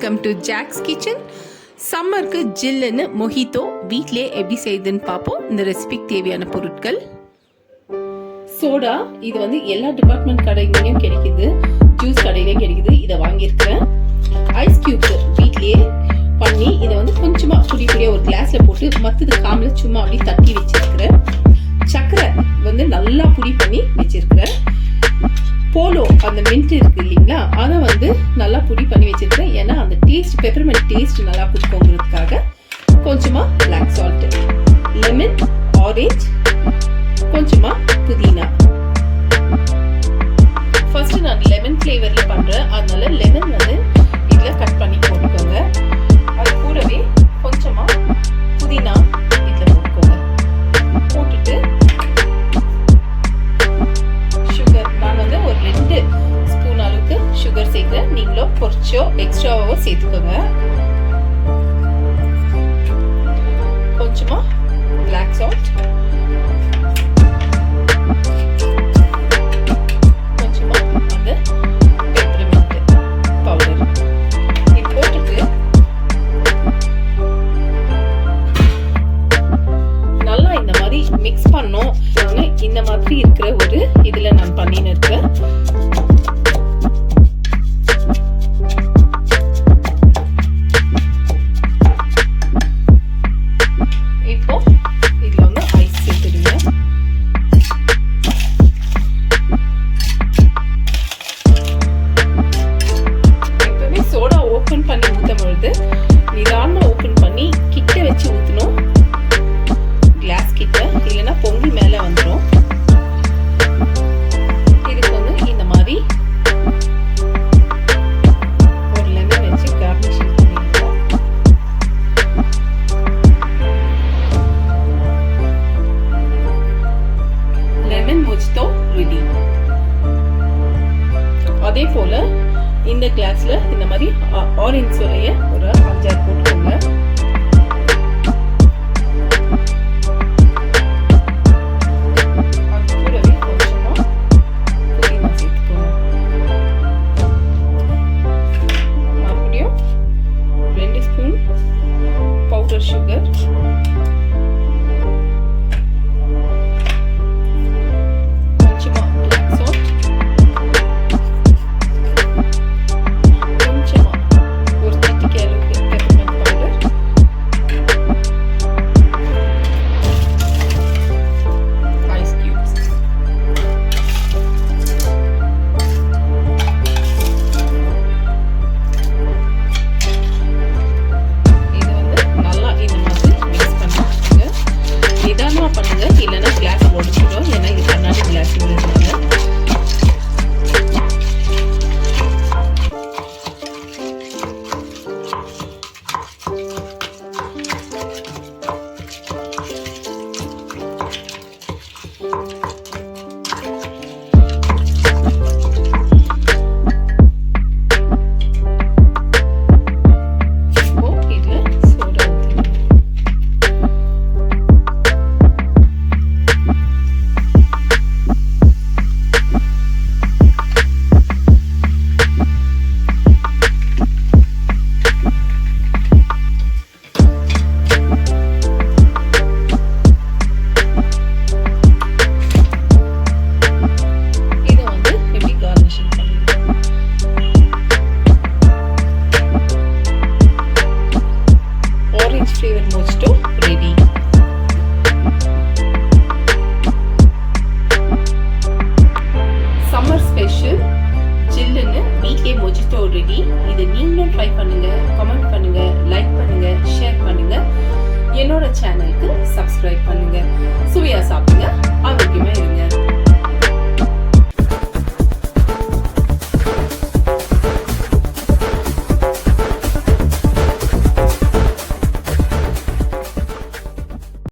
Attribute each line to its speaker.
Speaker 1: Welcome to Jacks kitchen. சம்மருக்கு ஜில்லுன்னு mojito வீட்டிலே எப்படி செய்யுதுன்னு பார்ப்போம். இந்த ரெசிபிக்கு தேவையான பொருட்கள்: சோடா, இது வந்து எல்லா டிபார்ட்மெண்ட் கடைகளையும் கிடைக்குது, ஜூஸ் கடையிலையும் கிடைக்குது, இதை வாங்கியிருக்கிறேன். ஐஸ் கியூப்ஸ் வீட்லேயே பண்ணி இதை வந்து கொஞ்சமாக புடி புடியாக ஒரு கிளாஸில் போட்டு மற்றது காமில் சும்மா அப்படி தட்டி வச்சிருக்கிறேன். சர்க்கரை வந்து நல்லா புடி பண்ணி வச்சிருக்கிறேன். போலோ அந்த மின்ட் இருக்கு இல்லைங்களா, அதை வந்து நல்லா புடி பண்ணி வச்சிருக்கேன். ஏன்னா அந்த டேஸ்ட், பெப்பர்மெண்ட் டேஸ்ட் நல்லா கொடுக்குங்கிறதுக்காக. கொஞ்சமா பிளாக் சால்ட், லெமன், ஆரஞ்சு, கொஞ்சமா புதினா. ஃபர்ஸ்ட் நான் லெமன் ஃப்ளேவர்ல பண்றேன், அதனால லெமன் வந்து இதுல கட் பண்ணி போட்டுக்கோங்க. அது கூடவே கொஞ்சமா புதினா இதுல போட்டுக்கோங்க. போட்டுட்டு ஒரு 2 ஸ்பூன் அளவுக்கு சுகர் சேர்க்கிறேன். நீங்களும் கொஞ்சோ எக்ஸ்ட்ராவோ சேர்த்துக்கோங்க. கொஞ்சமா பிளாக் சால்ட், கொஞ்சமா அந்த பெப்பர்மெண்ட் பவுடர் இது போட்டுட்டு நல்லா இந்த மாதிரி மிக்ஸ் பண்ணோம். இந்த மாதிரி இருக்கிற ஒரு இதுல நான் பண்ணின்னு இருக்கேன். இப்போ இதுல வந்து ஐஸ் சேர்த்துடுங்க. எப்பவுமே சோடா ஓபன் பண்ணி ஊத்தும் பொழுது நிதானமா ஓபன் பண்ணி கிட்ட வச்சு ஊத்தணும், கிளாஸ் கிட்ட, இல்லைன்னா பொங்கி மேல வந்துடும். இதுக்கு வந்து இந்த மாதிரி ஒரு லெமன் வச்சு கார்னிஷிங் பண்ணிடுவோம். Lemon mojito ready. அதே போல இந்த கிளாஸ்ல இந்த மாதிரி ஆரஞ்சு சொலைய ஒரு 5-6 போட்டுக்கோங்க. சுகர், கொஞ்சமா பிளாக் சால்ட், கொஞ்சமா ஒரு சிட்டிகை அளவுக்கு பெப்பர்மெண்ட் பவுடர், ஐஸ் கியூப்ஸ். நிதானமா பண்ணுங்க, இல்லைன்னா கிளாஸ் உடைச்சிடும். ஏன்னா இது கண்ணாடி கிளாஸ் இருந்ததுனால. Flavour mojito ready. Summer special ஜில்லுன்னு வீட்லயே மொஜிட்டோ ரெடி. இதை நீங்களும் ட்ரை பண்ணுங்க, கமெண்ட் பண்ணுங்க, லைக் பண்ணுங்க, ஷேர் பண்ணுங்க. என்னோட சேனலுக்கு சப்ஸ்கிரைப் பண்ணுங்க. சுவையா சாப்பிடுங்க, ஆரோக்கியமா இருங்க.